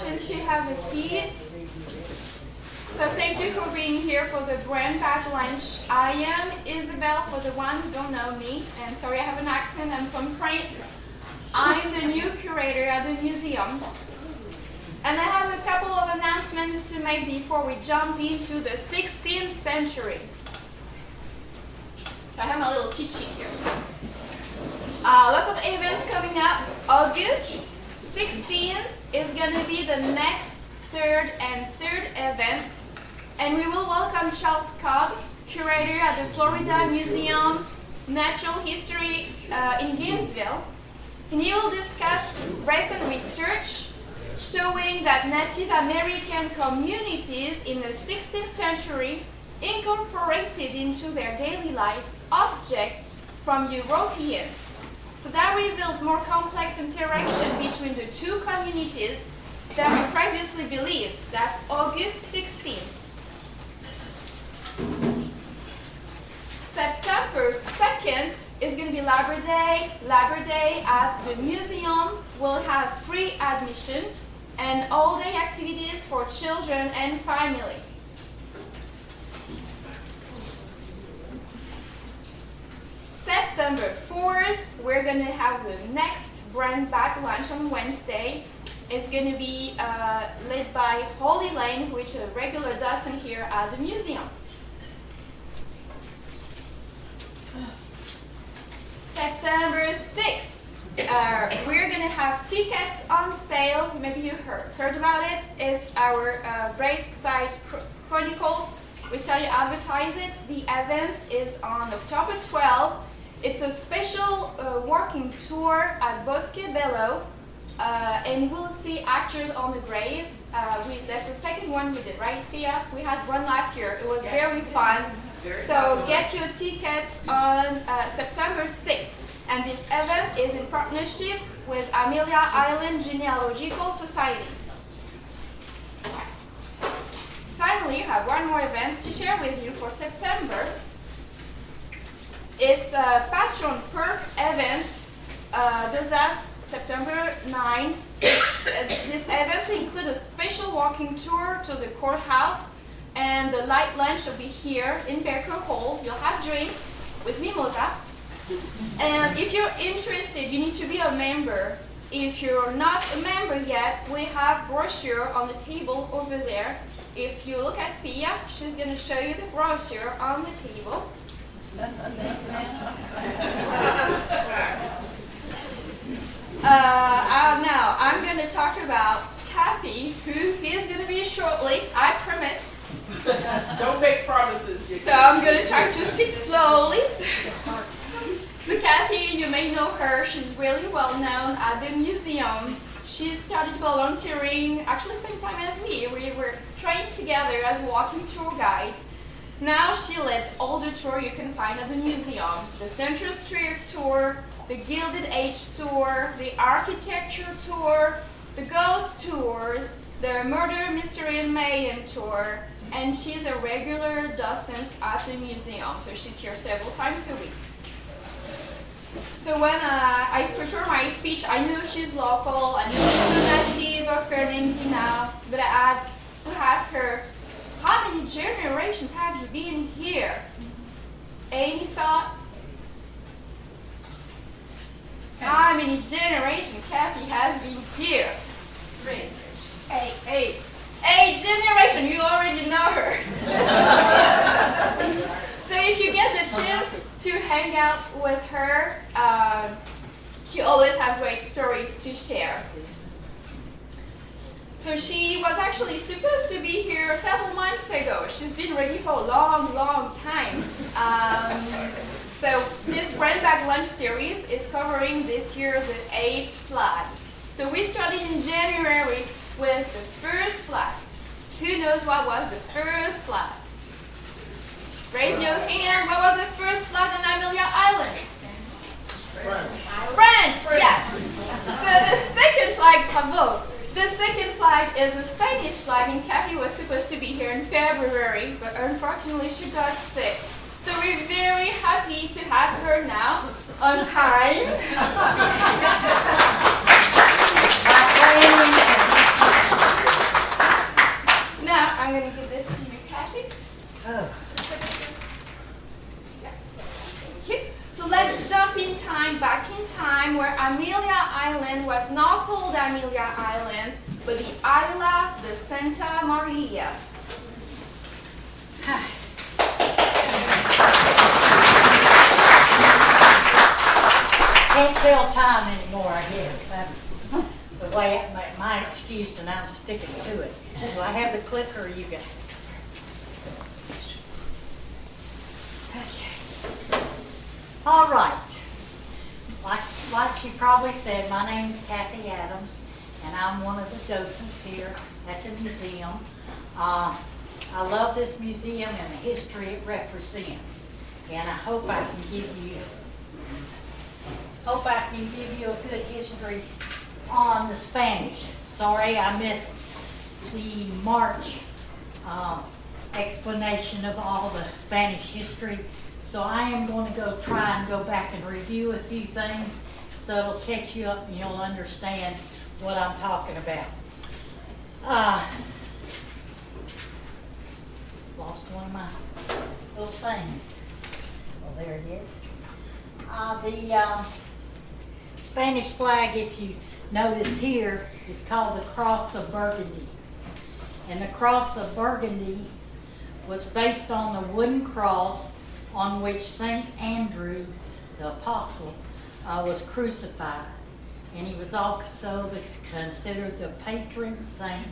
chance to have a seat. So thank you for being here for the Grand Bag Lunch. I am Isabel, for the one who don't know me. And sorry, I have an accent, I'm from France. I'm the new curator at the museum. And I have a couple of announcements to make before we jump into the 16th century. So I have my little cheat sheet here. Lots of events coming up. August 16th is going to be the next third event. And we will welcome Charles Cobb, curator at the Florida Museum Natural History in Gainesville. And he will discuss recent research showing that Native American communities in the 16th century incorporated into their daily lives objects from Europeans. So that reveals more complex interaction between the two communities than we previously believed. That's August 16th. September 2nd is going to be Labor Day. Labor Day at the museum will have free admission and all-day activities for children and family. September 4th, we're going to have the next Grand Bag Lunch on Wednesday. It's going to be led by Holly Lane, which is a regular docent here at the museum. September 6th, we're going to have tickets on sale. Maybe you heard about it. It's our Graveside Chronicles. We started advertising it. The event is on October 12th. It's a special walking tour at Bosque Bello, and we'll see actors on the grave. That's the second one we did, right, Thea? We had one last year. It was very fun. So get your tickets on September 6th. And this event is in partnership with Amelia Island Genealogical Society. Finally, I have one more event to share with you for September. It's a Patron Perk event. This is September 9th. This event includes a special walking tour to the courthouse, and the light lunch will be here in Baker Hall. You'll have drinks with mimosa. And if you're interested, you need to be a member. If you're not a member yet, we have brochure on the table over there. If you look at Thea, she's going to show you the brochure on the table. Now, I'm going to talk about Kathy, who is going to be shortly, I promise. Don't make promises. So I'm going to try to speak slowly. So Kathy, you may know her. She's really well known at the museum. She started volunteering actually same time as me. We were trained together as walking tour guides. Now she leads all the tours you can find at the museum. The Central Street Tour, the Gilded Age Tour, the Architecture Tour, the Ghost Tours, the Murder, Mystery and Mayhem Tour, and she's a regular docent at the museum. So she's here several times a week. So when I prepared my speech, I knew she's local, I knew she's a native of Fernandina, but I had to ask her, how many generations have you been here? Any thoughts? How many generations Kathy has been here? 3. 8. 8 generations, you already know her. So if you get the chance to hang out with her, she always has great stories to share. So she was actually supposed to be here several months ago. She's been ready for a long, long time. So this Grand Bag Lunch series is covering this year the 8 flags. So we started in January with the first flag. Who knows what was the first flag? Raise your hand. What was the first flag on Amelia Island? French, yes. So the second flag, bravo. The second flag is a Spanish flag, and Kathy was supposed to be here in February, but unfortunately she got sick. So we're very happy to have her now on time. jump in time, back in time, where Amelia Island was not called Amelia Island, but the Isla de Santa Maria. Can't tell time anymore, I guess. That's the way my excuse, and I'm sticking to it. Do I have the clicker or you got it? Okay. All right. Like she probably said, my name is Kathy Adams, and I'm one of the docents here at the museum. I love this museum and the history it represents, and I hope I can give you a good history on the Spanish. Sorry, I missed the March explanation of all the Spanish history. So I am going to try and go back and review a few things so it'll catch you up and you'll understand what I'm talking about. Lost one of my little things. Oh, there it is. The Spanish flag, if you notice here, is called the Cross of Burgundy. And the Cross of Burgundy was based on the wooden cross on which St. Andrew, the apostle, was crucified. And he was also considered the patron saint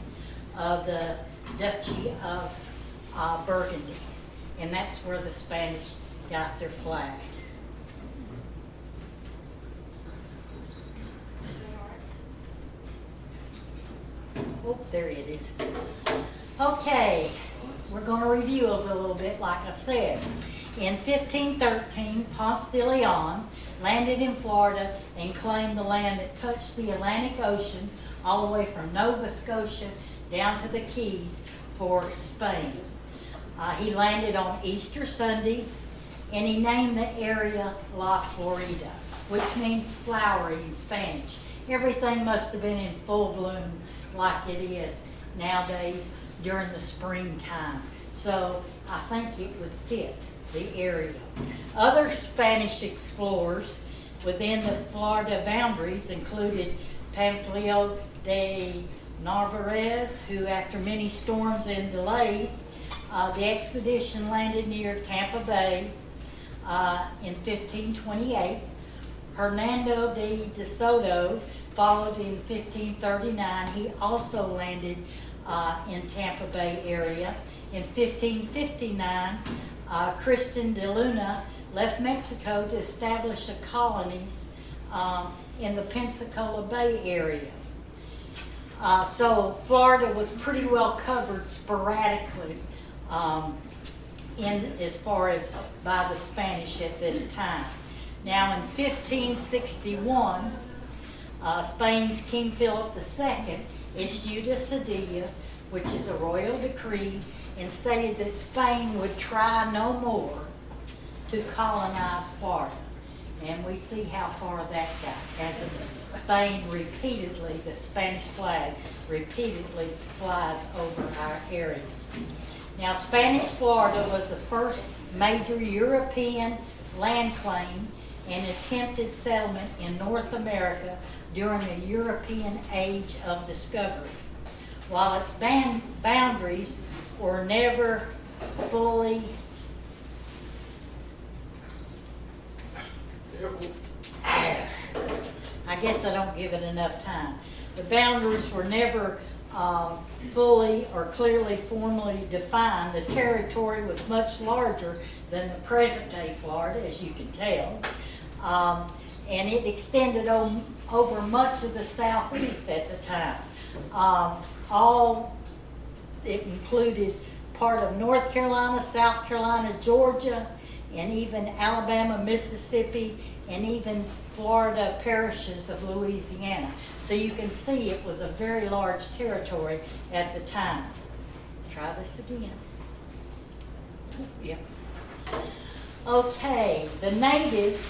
of the Duchy of Burgundy. And that's where the Spanish got their flag. Oh, there it is. Okay, we're going to review it a little bit, like I said. In 1513, Ponce de Leon landed in Florida and claimed the land that touched the Atlantic Ocean all the way from Nova Scotia down to the Keys for Spain. He landed on Easter Sunday, and he named the area La Florida, which means flowery in Spanish. Everything must have been in full bloom like it is nowadays during the springtime. So I think it would fit the area. Other Spanish explorers within the Florida boundaries included Pamphilio de Narvaez, who after many storms and delays, the expedition landed near Tampa Bay in 1528. Hernando de Soto followed in 1539. He also landed in Tampa Bay area. In 1559, Christian de Luna left Mexico to establish the colonies in the Pensacola Bay area. So Florida was pretty well covered sporadically as far as by the Spanish at this time. Now in 1561, Spain's King Philip II issued a sedilla, which is a royal decree, and stated that Spain would try no more to colonize Florida. And we see how far that got. As Spain repeatedly, the Spanish flag repeatedly flies over our area. Now, Spanish Florida was the first major European land claim and attempted settlement in North America during the European Age of Discovery. While its boundaries were never fully I guess I don't give it enough time. The boundaries were never fully or clearly formally defined. The territory was much larger than the present-day Florida, as you can tell. And it extended over much of the southeast at the time. It included part of North Carolina, South Carolina, Georgia, and even Alabama, Mississippi, and even Florida parishes of Louisiana. So you can see it was a very large territory at the time. Try this again. Yep. Okay, the natives,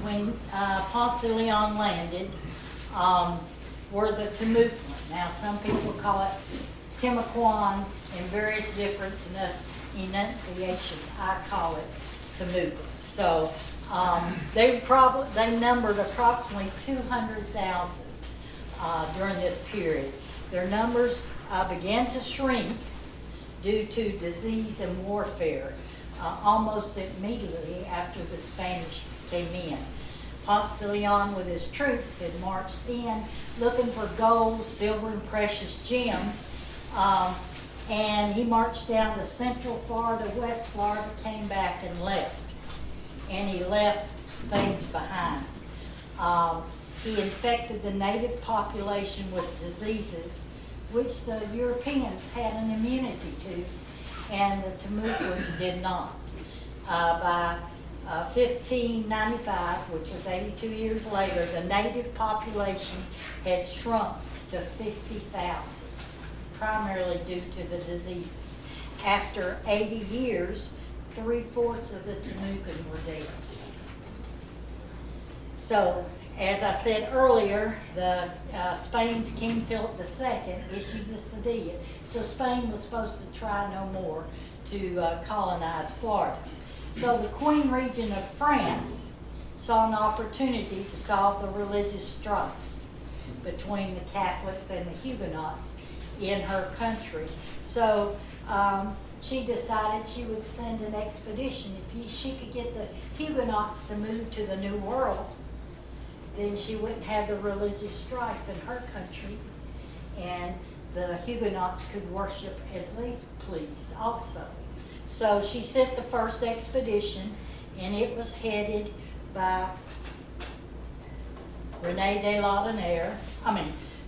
when Ponce de Leon landed, were the Timucuan. Now some people call it Timucuan in various different enunciations. I call it Timucuan. So They numbered approximately 200,000 during this period. Their numbers began to shrink due to disease and warfare almost immediately after the Spanish came in. Ponce de Leon with his troops had marched in looking for gold, silver, and precious gems. And he marched down to Central Florida, West Florida, came back and left. And he left things behind. He infected the native population with diseases which the Europeans had an immunity to, and the Temucans did not. By 1595, which was 82 years later, the native population had shrunk to 50,000, primarily due to the diseases. After 80 years, 3/4 of the Temucan were dead. So, as I said earlier, Spain's King Philip II issued this edict. So Spain was supposed to try no more to colonize Florida. So the Queen Regent of France saw an opportunity to solve the religious strife between the Catholics and the Huguenots in her country. So she decided she would send an expedition. If she could get the Huguenots to move to the New World, then she wouldn't have the religious strife in her country, and the Huguenots could worship as they pleased also. So she sent the first expedition, and it was headed by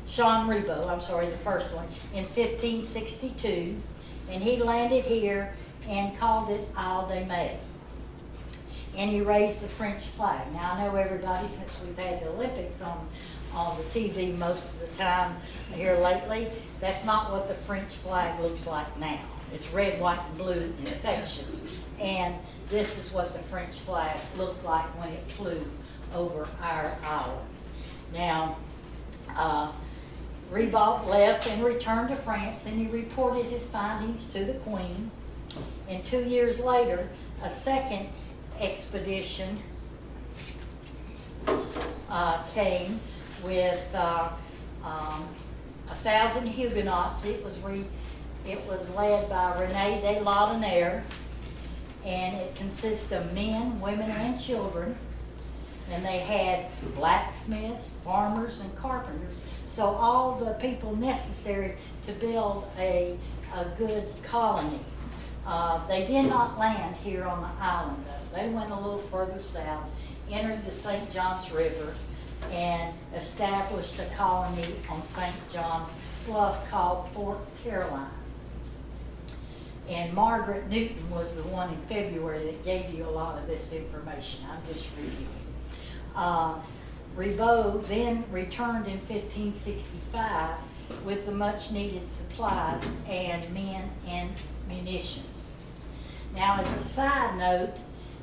Jean Ribault, the first one, in 1562, and he landed here and called it Isle de May. And he raised the French flag. Now, I know everybody, since we've had the Olympics on the TV most of the time here lately, that's not what the French flag looks like now. It's red, white, and blue in sections. And this is what the French flag looked like when it flew over our island. Now, Ribault left and returned to France, and he reported his findings to the Queen. And 2 years later, a second expedition came with 1,000 Huguenots. It was led by René de Laudonnière, and it consists of men, women, and children. And they had blacksmiths, farmers, and carpenters. So all the people necessary to build a good colony. They did not land here on the island, though. They went a little further south, entered the St. John's River, and established a colony on St. John's Bluff called Fort Caroline. And Margaret Newton was the one in February that gave you a lot of this information. I'm just reviewing. Ribault then returned in 1565 with the much needed supplies and men and munitions. Now, as a side note,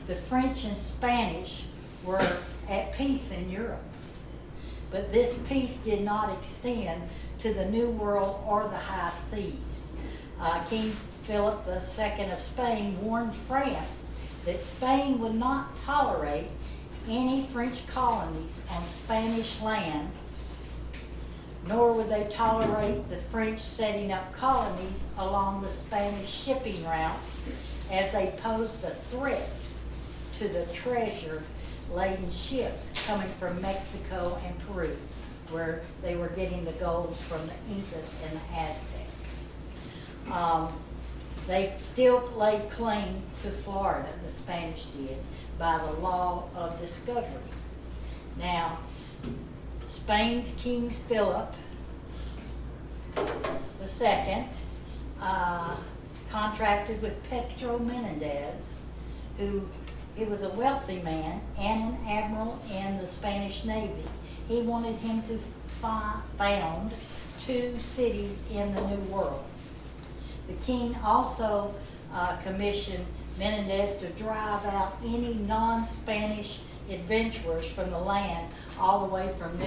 the French and Spanish were at peace in Europe, but this peace did not extend to the New World or the high seas. King Philip II of Spain warned France that Spain would not tolerate any French colonies on Spanish land, nor would they tolerate the French setting up colonies along the Spanish shipping routes, as they posed a threat to the treasure-laden ships coming from Mexico and Peru, where they were getting the golds from the Incas and the Aztecs. They still laid claim to Florida, the Spanish did, by the law of discovery. Now, Spain's King Philip II contracted with Pedro Menendez, who he was a wealthy man and an admiral in the Spanish Navy. He wanted him to found 2 cities in the New World. The king also commissioned Menendez to drive out any non-Spanish adventurers from the land, all the way from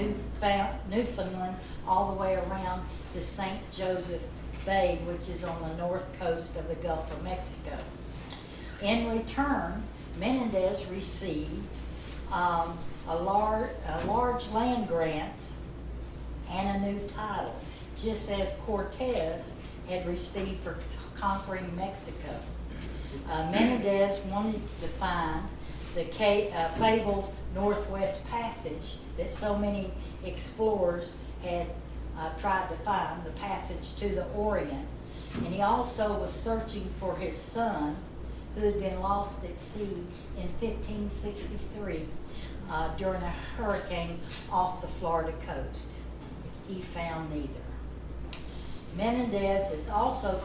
Newfoundland all the way around to St. Joseph Bay, which is on the north coast of the Gulf of Mexico. In return, Menendez received a large land grants and a new title, just as Cortez had received for conquering Mexico. Menendez wanted to find the fabled Northwest Passage that so many explorers had tried to find, the passage to the Orient. And he also was searching for his son, who had been lost at sea in 1563 during a hurricane off the Florida coast. He found neither. Menendez is also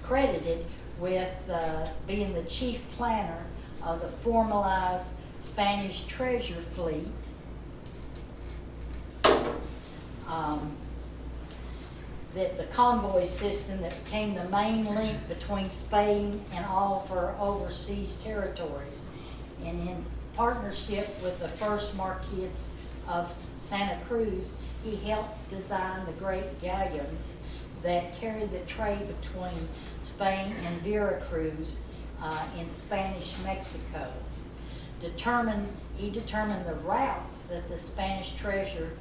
credited with being the chief planner of the formalized Spanish treasure fleet. That the convoy system that became the main link between Spain and all of her overseas territories. And in partnership with the first Marquis of Santa Cruz, he helped design the great galleons that carried the trade between Spain and Veracruz in Spanish Mexico. He determined the routes that the Spanish treasure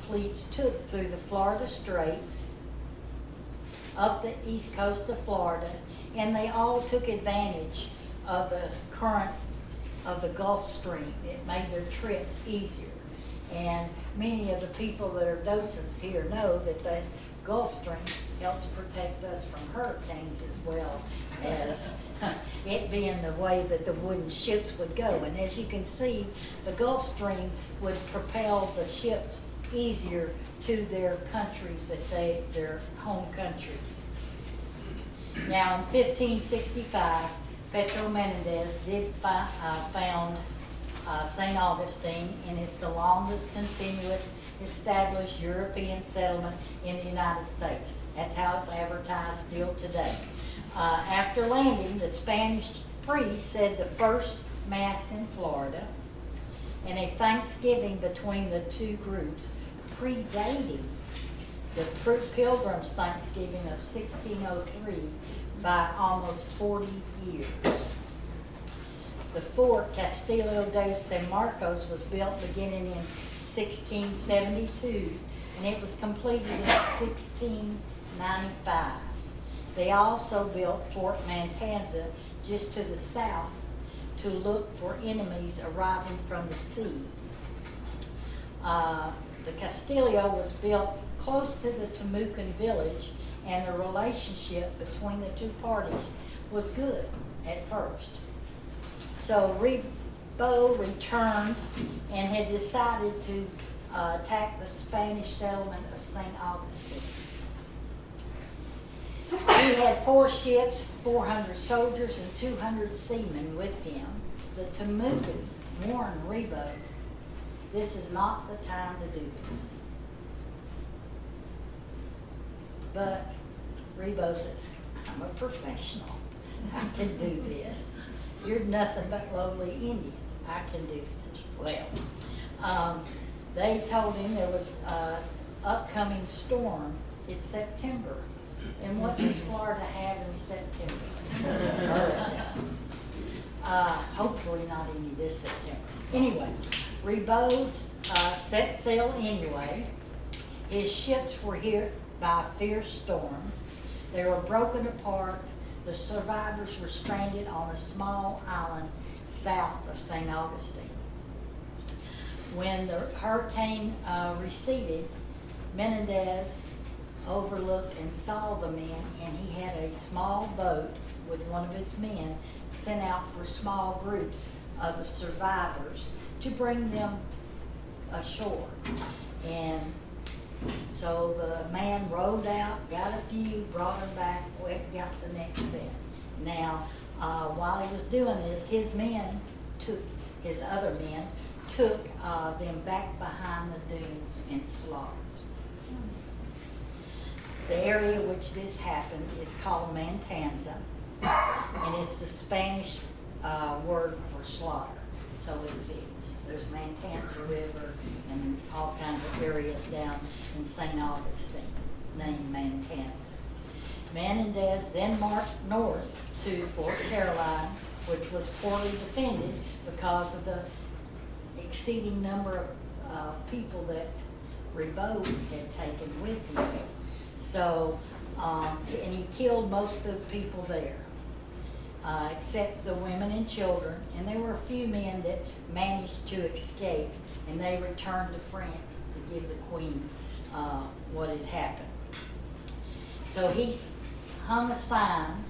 fleets took through the Florida Straits, up the east coast of Florida, and they all took advantage of the current of the Gulf Stream. It made their trips easier. And many of the people that are docents here know that the Gulf Stream helps protect us from hurricanes as well as it being the way that the wooden ships would go. And as you can see, the Gulf Stream would propel the ships easier to their countries, their home countries. Now in 1565, Pedro Menendez did found St. Augustine, and it's the longest continuous established European settlement in the United States. That's how it's advertised still today. After landing, the Spanish priest said the first Mass in Florida, and a Thanksgiving between the two groups predating the Pilgrims' Thanksgiving of 1603 by almost 40 years. The fort Castillo de San Marcos was built beginning in 1672, and it was completed in 1695. They also built Fort Matanza just to the south to look for enemies arriving from the sea. The Castillo was built close to the Temucan village, and the relationship between the two parties was good at first. So Ribault returned and had decided to attack the Spanish settlement of St. Augustine. He had 4 ships, 400 soldiers, and 200 seamen with him. The Temucans warned Ribault, "This is not the time to do this." But Ribault said, "I'm a professional. I can do this. You're nothing but lowly Indians. I can do this." Well, they told him there was an upcoming storm. It's September. And what does Florida have in September? Hurricanes. Hopefully not any this September. Anyway, Ribault set sail anyway. His ships were hit by a fierce storm. They were broken apart. The survivors were stranded on a small island south of St. Augustine. When the hurricane receded, Menendez overlooked and saw the men, and he had a small boat with one of his men sent out for small groups of the survivors to bring them ashore. And so the man rowed out, got a few, brought them back, got the next set. Now, while he was doing this, his other men took them back behind the dunes and slaughtered. The area which this happened is called Matanza, and it's the Spanish word for slaughter, so it fits. There's Matanza River and all kinds of areas down in St. Augustine named Matanza. Menendez then marched north to Fort Caroline, which was poorly defended because of the exceeding number of people that Ribaud had taken with him. So, and he killed most of the people there, except the women and children. And there were a few men that managed to escape, and they returned to France to give the queen what had happened. So he hung a sign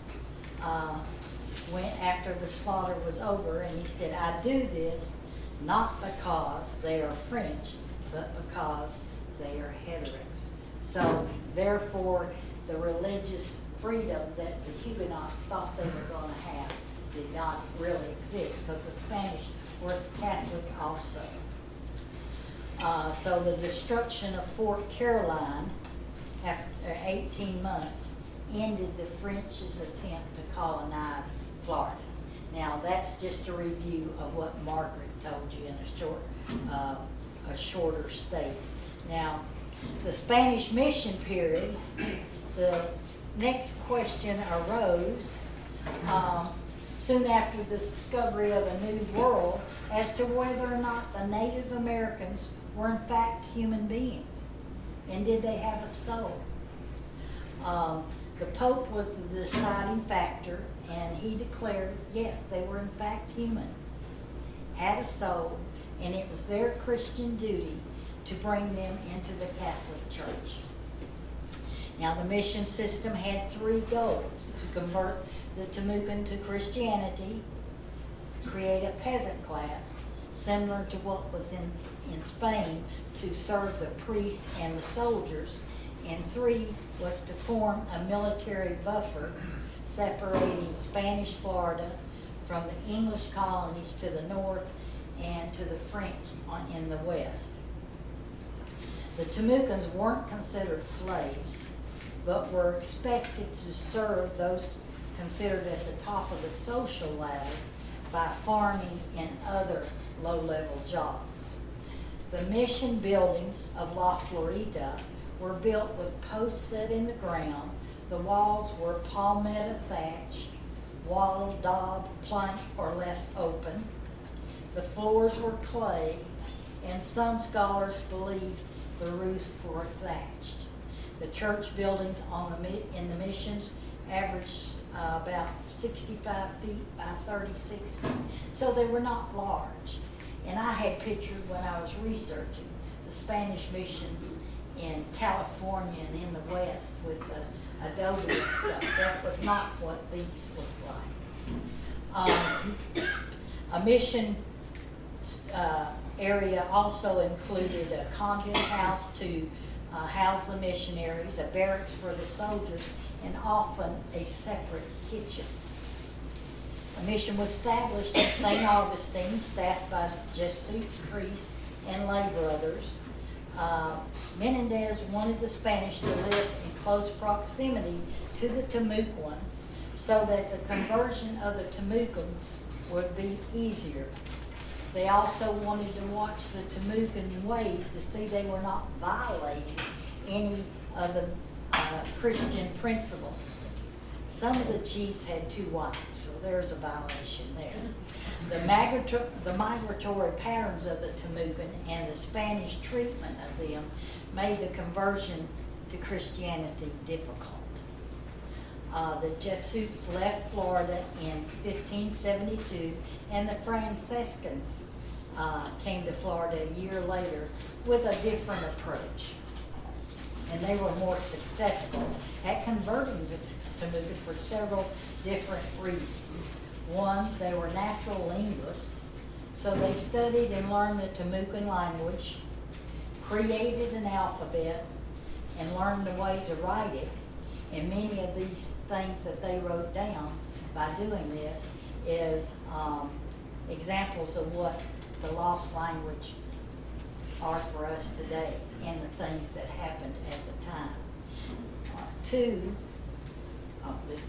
after the slaughter was over, and he said, "I do this not because they are French, but because they are Hutterites." So therefore, the religious freedom that the Huguenots thought they were going to have did not really exist, because the Spanish were Catholic also. So the destruction of Fort Caroline after 18 months ended the French's attempt to colonize Florida. Now that's just a review of what Margaret told you in a shorter state. Now, the Spanish mission period, the next question arose soon after the discovery of a new world as to whether or not the Native Americans were in fact human beings, and did they have a soul? The Pope was the deciding factor, and he declared, yes, they were in fact human, had a soul, and it was their Christian duty to bring them into the Catholic Church. Now, the mission system had three goals: to convert the Timucuan to Christianity, create a peasant class, similar to what was in Spain, to serve the priests and the soldiers, and three was to form a military buffer separating Spanish Florida from the English colonies to the north and to the French in the west. The Timucuans weren't considered slaves, but were expected to serve those considered at the top of the social ladder by farming and other low-level jobs. The mission buildings of La Florida were built with posts set in the ground. The walls were palmetto thatch, wattle, daub, plank, or left open. The floors were clay, and some scholars believe the roofs were thatched. The church buildings in the missions averaged about 65 feet by 36 feet, so they were not large. And I had pictured when I was researching the Spanish missions in California and in the West with the adobe and stuff. That was not what these looked like. A mission area also included a convent house to house the missionaries, a barracks for the soldiers, and often a separate kitchen. A mission was established at St. Augustine, staffed by Jesuits, priests, and lay brothers. Menendez wanted the Spanish to live in close proximity to the Timucuan so that the conversion of the Timucuan would be easier. They also wanted to watch the Timucuan ways to see they were not violating any of the Christian principles. Some of the chiefs had 2 wives, so there's a violation there. The migratory patterns of the Timucuan and the Spanish treatment of them made the conversion to Christianity difficult. The Jesuits left Florida in 1572, and the Franciscans came to Florida a year later with a different approach. And they were more successful at converting the Timucuan for several different reasons. One, they were natural linguists, so they studied and learned the Timucuan language, created an alphabet, and learned the way to write it. And many of these things that they wrote down by doing this is examples of what the lost language are for us today and the things that happened at the time. This is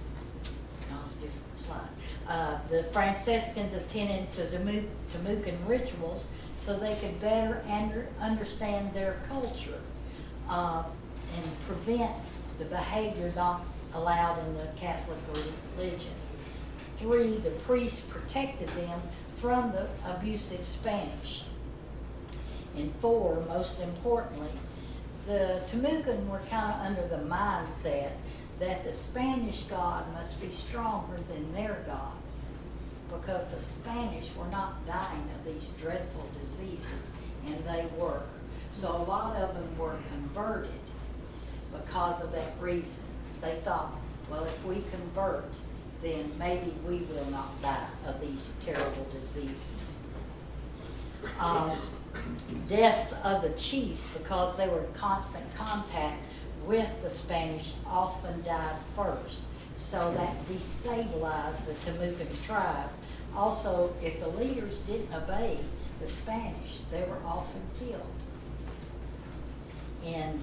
a different slide. The Franciscans attended to Timucuan rituals so they could better understand their culture and prevent the behavior not allowed in the Catholic religion. 3, the priests protected them from the abusive Spanish. And 4, most importantly, the Temucan were kind of under the mindset that the Spanish God must be stronger than their gods, because the Spanish were not dying of these dreadful diseases, and they were. So a lot of them were converted because of that reason. They thought, well, if we convert, then maybe we will not die of these terrible diseases. Deaths of the chiefs, because they were in constant contact with the Spanish, often died first. So that destabilized the Temucan tribe. Also, if the leaders didn't obey the Spanish, they were often killed. In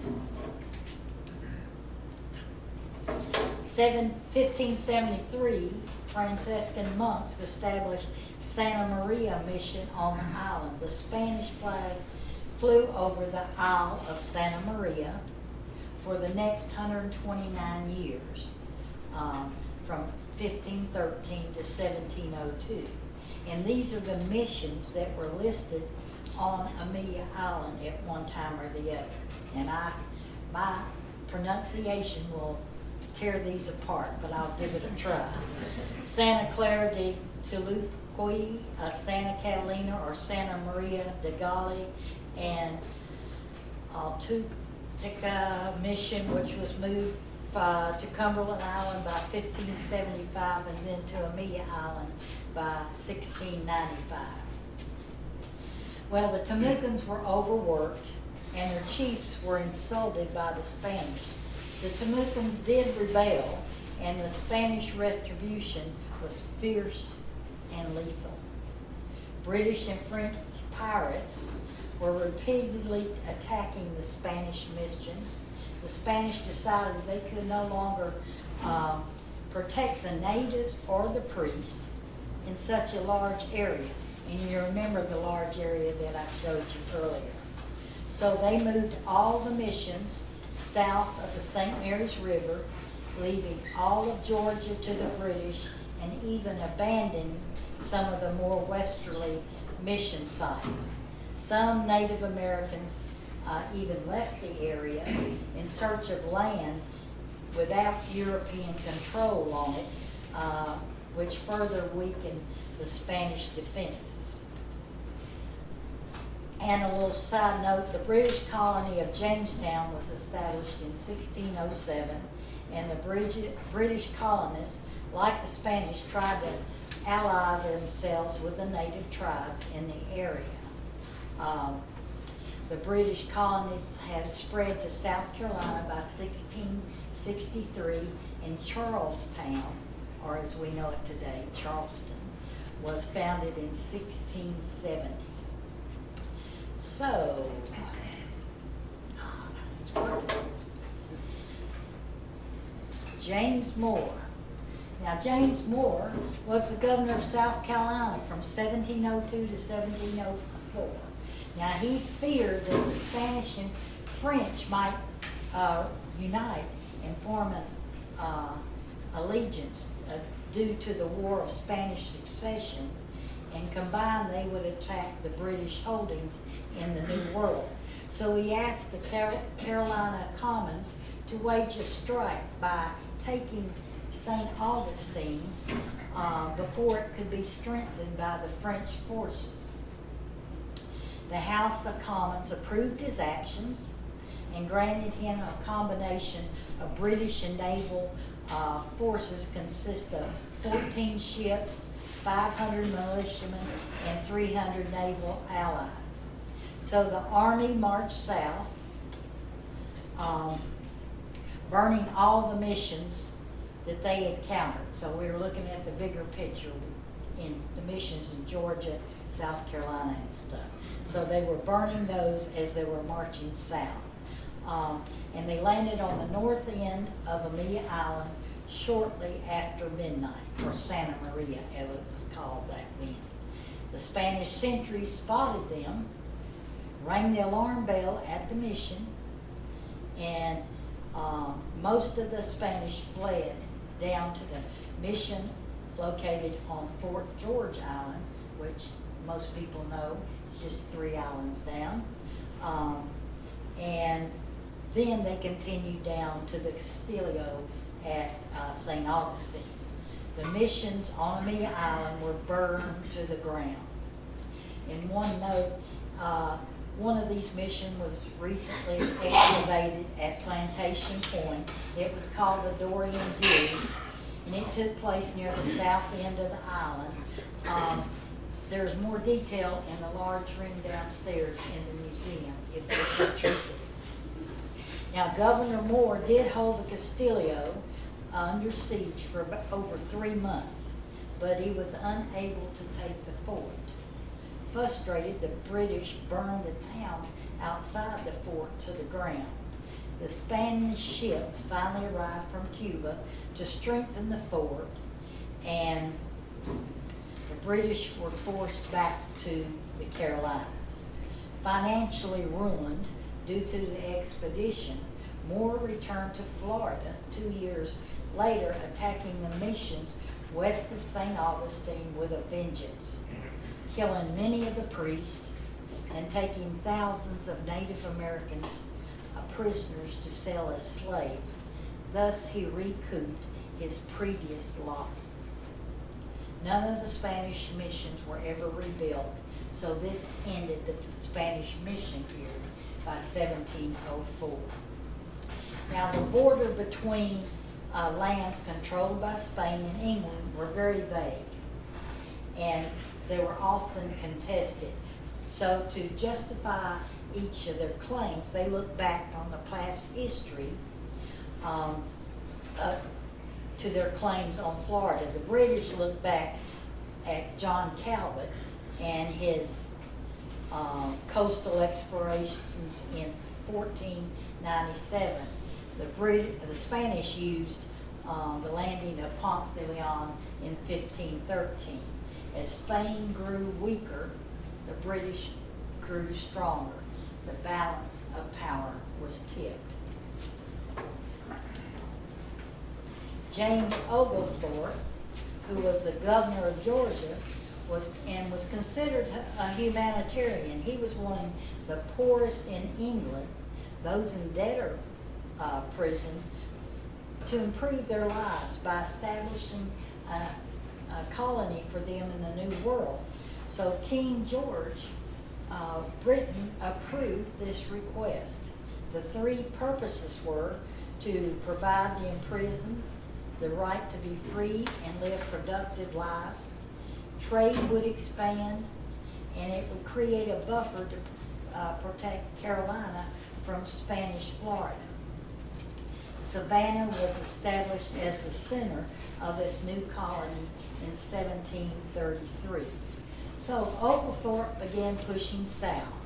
1573, Franciscan monks established Santa Maria mission on the island. The Spanish flag flew over the Isle of Santa Maria for the next 129 years, from 1513 to 1702. And these are the missions that were listed on Amelia Island at one time or the other. And my pronunciation will tear these apart, but I'll give it a try. Santa Clara de Tuluqui, Santa Catalina or Santa Maria de Gali, and Tutica Mission, which was moved to Cumberland Island by 1575, and then to Amelia Island by 1695. Well, the Temucans were overworked, and their chiefs were insulted by the Spanish. The Temucans did rebel, and the Spanish retribution was fierce and lethal. British and French pirates were repeatedly attacking the Spanish missions. The Spanish decided they could no longer protect the natives or the priests in such a large area. And you remember the large area that I showed you earlier. So they moved all the missions south of the St. Mary's River, leaving all of Georgia to the British, and even abandoning some of the more westerly mission sites. Some Native Americans even left the area in search of land without European control on it, which further weakened the Spanish defenses. And a little side note, the British colony of Jamestown was established in 1607, and the British colonists, like the Spanish, tried to ally themselves with the native tribes in the area. The British colonies had spread to South Carolina by 1663, and Charlestown, or as we know it today, Charleston, was founded in 1670. So, James Moore. Now, James Moore was the governor of South Carolina from 1702 to 1704. Now, he feared that the Spanish and French might unite and form an allegiance due to the War of Spanish Succession, and combined they would attack the British holdings in the New World. So he asked the Carolina Commons to wage a strike by taking St. Augustine before it could be strengthened by the French forces. The House of Commons approved his actions and granted him a combination of British and naval forces consist of 14 ships, 500 militiamen, and 300 naval allies. So the army marched south, burning all the missions that they had countered. So we were looking at the bigger picture in the missions in Georgia, South Carolina, and stuff. So they were burning those as they were marching south. And they landed on the north end of Amelia Island shortly after midnight, or Santa Maria, as it was called back then. The Spanish sentries spotted them, rang the alarm bell at the mission, and Most of the Spanish fled down to the mission located on Fort George Island, which most people know is just 3 islands down. And then they continued down to the Castillo at St. Augustine. The missions on Amelia Island were burned to the ground. In one note, one of these missions was recently excavated at Plantation Point. It was called the Dorian Dig, and it took place near the south end of the island. There's more detail in the large room downstairs in the museum if you're interested. Now, Governor Moore did hold the Castillo under siege for over 3 months, but he was unable to take the fort. Frustrated, the British burned the town outside the fort to the ground. The Spanish ships finally arrived from Cuba to strengthen the fort, and the British were forced back to the Carolinas. Financially ruined due to the expedition, Moore returned to Florida 2 years later, attacking the missions west of St. Augustine with a vengeance, killing many of the priests and taking thousands of Native Americans prisoners to sell as slaves. Thus, he recouped his previous losses. None of the Spanish missions were ever rebuilt, so this ended the Spanish mission period by 1704. Now, the border between lands controlled by Spain and England were very vague, and they were often contested. So to justify each of their claims, they look back on the past history to their claims on Florida. The British look back at John Calvert and his coastal explorations in 1497. The Spanish used the landing of Ponce de Leon in 1513. As Spain grew weaker, the British grew stronger. The balance of power was tipped. James Oglethorpe, who was the governor of Georgia, was considered a humanitarian. He was wanting the poorest in England, those in debtor prison, to improve their lives by establishing a colony for them in the New World. So King George Britain approved this request. The 3 purposes were to provide the imprisoned the right to be free and live productive lives. Trade would expand, and it would create a buffer to protect Carolina from Spanish Florida. Savannah was established as the center of this new colony in 1733. So Oglethorpe began pushing south.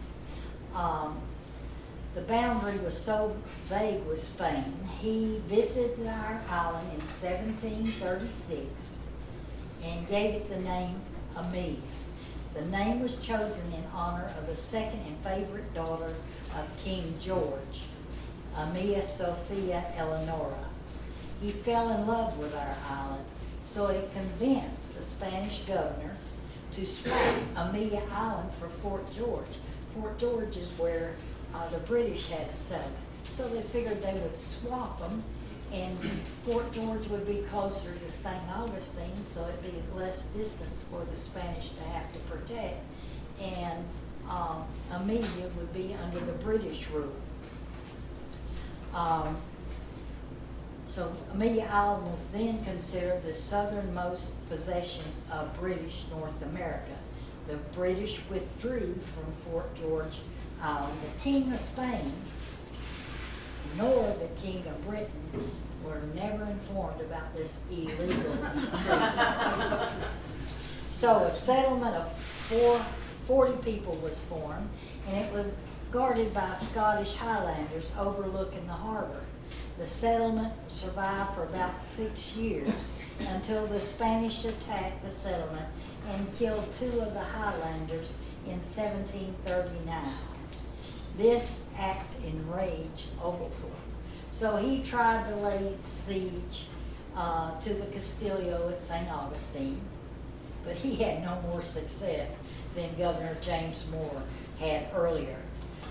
The boundary was so vague with Spain, he visited our island in 1736 and gave it the name Amelia. The name was chosen in honor of the second and favorite daughter of King George, Amelia Sophia Eleonora. He fell in love with our island, so he convinced the Spanish governor to swap Amelia Island for Fort George. Fort George is where the British had a settlement. So they figured they would swap them, and Fort George would be closer to St. Augustine, so it'd be less distance for the Spanish to have to protect, and Amelia would be under the British rule. So Amelia Island was then considered the southernmost possession of British North America. The British withdrew from Fort George Island. The King of Spain nor the King of Britain were never informed about this illegal treaty. So a settlement of 40 people was formed, and it was guarded by Scottish Highlanders overlooking the harbor. The settlement survived for about 6 years until the Spanish attacked the settlement and killed 2 of the Highlanders in 1739. This act enraged Oglethorpe, So he tried to lay siege to the Castillo at St. Augustine, but he had no more success than Governor James Moore had earlier.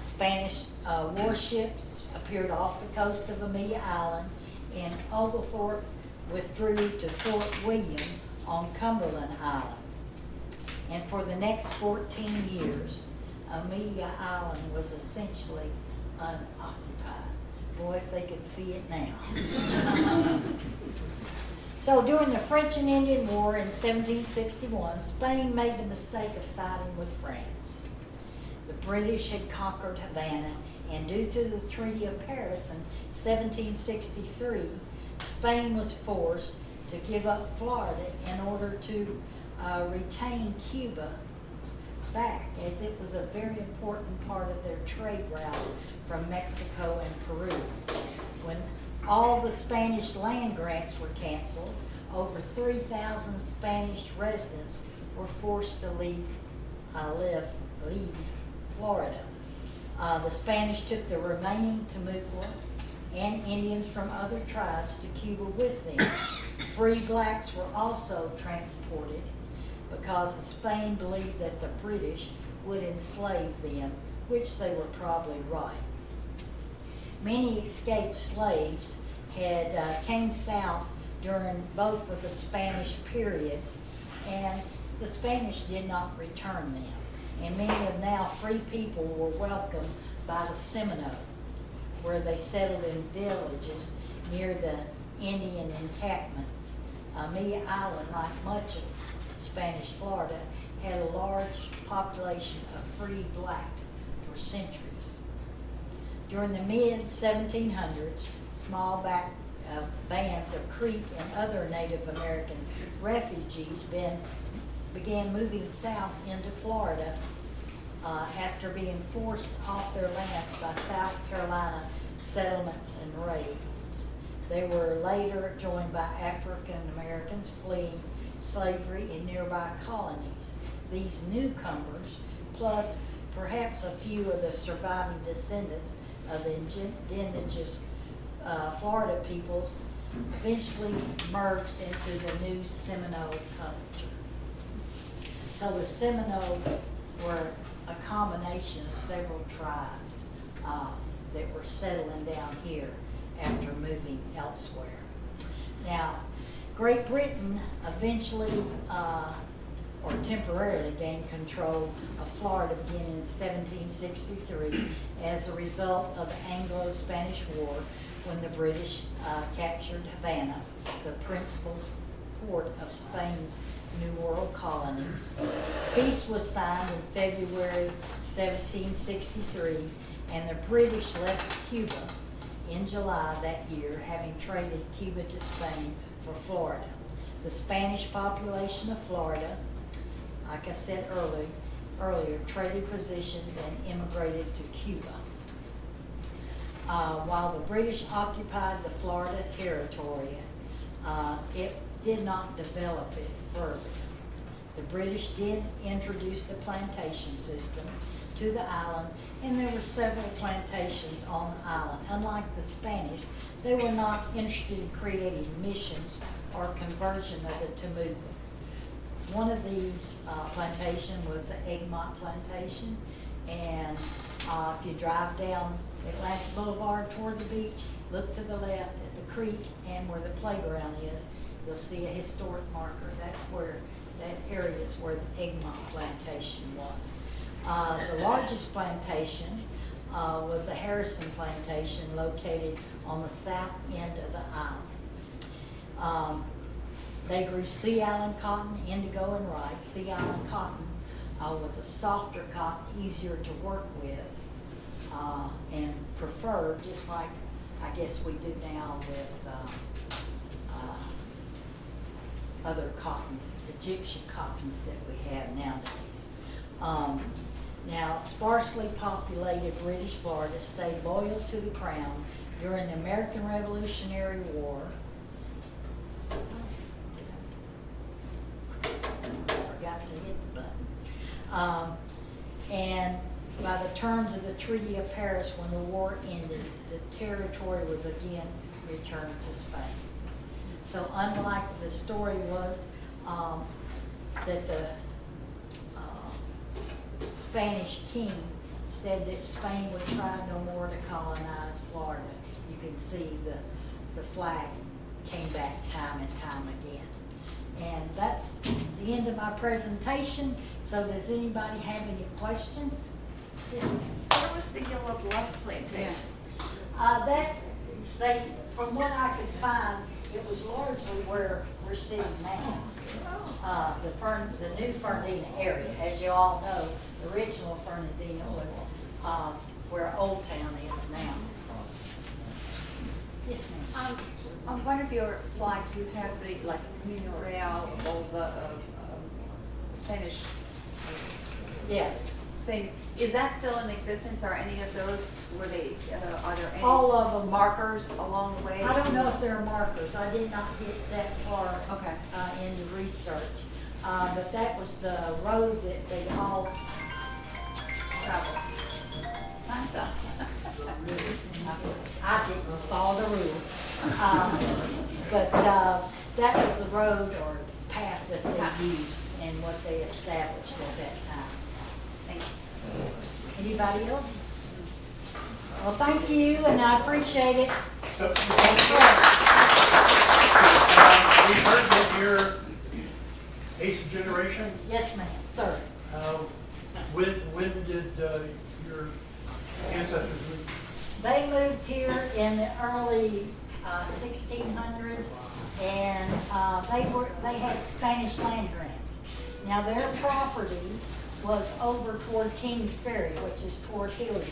Spanish warships appeared off the coast of Amelia Island, and Oglethorpe withdrew to Fort William on Cumberland Island. And for the next 14 years, Amelia Island was essentially unoccupied. Boy, if they could see it now. So during the French and Indian War in 1761, Spain made the mistake of siding with France. The British had conquered Havana, and due to the Treaty of Paris in 1763, Spain was forced to give up Florida in order to retain Cuba back, as it was a very important part of their trade route from Mexico and Peru. When all the Spanish land grants were canceled, over 3,000 Spanish residents were forced to leave Florida. The Spanish took the remaining Timucua and Indians from other tribes to Cuba with them. Free blacks were also transported because Spain believed that the British would enslave them, which they were probably right. Many escaped slaves came south during both of the Spanish periods, and the Spanish did not return them. And many of now free people were welcomed by the Seminoles, where they settled in villages near the Indian encampments. Amelia Island, like much of Spanish Florida, had a large population of free blacks for centuries. During the mid-1700s, small bands of Creek and other Native American refugees began moving south into Florida after being forced off their lands by South Carolina settlements and raids. They were later joined by African Americans fleeing slavery in nearby colonies. These newcomers, plus perhaps a few of the surviving descendants of the indigenous Florida peoples, eventually merged into the new Seminole culture. So the Seminoles were a combination of several tribes that were settling down here after moving elsewhere. Now, Great Britain eventually or temporarily gained control of Florida beginning in 1763 as a result of the Anglo-Spanish War, when the British captured Havana, the principal port of Spain's New World colonies. Peace was signed in February 1763, and the British left Cuba in July that year, having traded Cuba to Spain for Florida. The Spanish population of Florida, like I said earlier, traded positions and immigrated to Cuba. While the British occupied the Florida territory, it did not develop it further. The British did introduce the plantation system to the island, and there were several plantations on the island. Unlike the Spanish, they were not interested in creating missions or conversion of the Timucua. One of these plantations was the Egmont Plantation, and if you drive down Atlantic Boulevard toward the beach, look to the left at the creek, and where the playground is, you'll see a historic marker. That's where that area is where the Egmont Plantation was. The largest plantation was the Harrison Plantation, located on the south end of the island. They grew Sea Island cotton, indigo, and rice. Sea Island cotton was a softer cotton, easier to work with, and preferred, just like I guess we do now with other cottons, Egyptian cottons that we have nowadays. Now, sparsely populated British Florida stayed loyal to the crown during the American Revolutionary War. Forgot to hit the button. And by the terms of the Treaty of Paris, when the war ended, the territory was again returned to Spain. So unlike the story was that the Spanish king said that Spain would try no more to colonize Florida, you can see the flag came back time and time again. And that's the end of my presentation. So does anybody have any questions? Where was the Yellow Bluff plantation? From what I could find, it was largely where we're sitting now. The new Fernandina area. As you all know, the original Fernandina was where Old Town is now. Yes, ma'am. On one of your slides, you have the, like, Camino Real, all the Spanish Yeah. things. Is that still in existence, or any of those, were they, are there any All of them. markers along the way? I don't know if there are markers. I did not get that far Okay. into research. But that was the road that they all Travel. Time's up. I didn't follow the rules. But that was the road or path that they used and what they established at that time. Thank you. Anybody else? Well, thank you, and I appreciate it. So, we heard that you're eighth generation. Yes, ma'am, sir. When did your ancestors move? They moved here in the early 1600s, and they had Spanish land grants. Now their property was over toward Kings Ferry, which is toward Hilliard.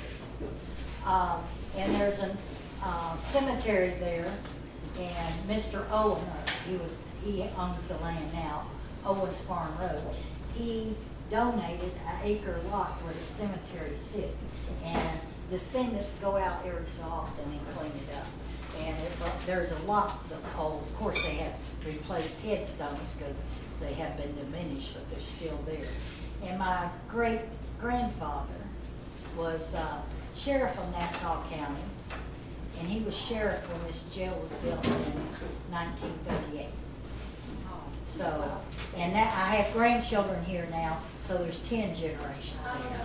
And there's a cemetery there, and Mr. Owen, he owns the land now, Owen's Farm Road. He donated an acre lot where the cemetery sits, and descendants go out every so often and clean it up. And there's lots of old, of course they have replaced headstones because they have been diminished, but they're still there. And my great-grandfather was sheriff of Nassau County, and he was sheriff when this jail was built in 1938. So, and that, I have grandchildren here now, so there's 10 generations here.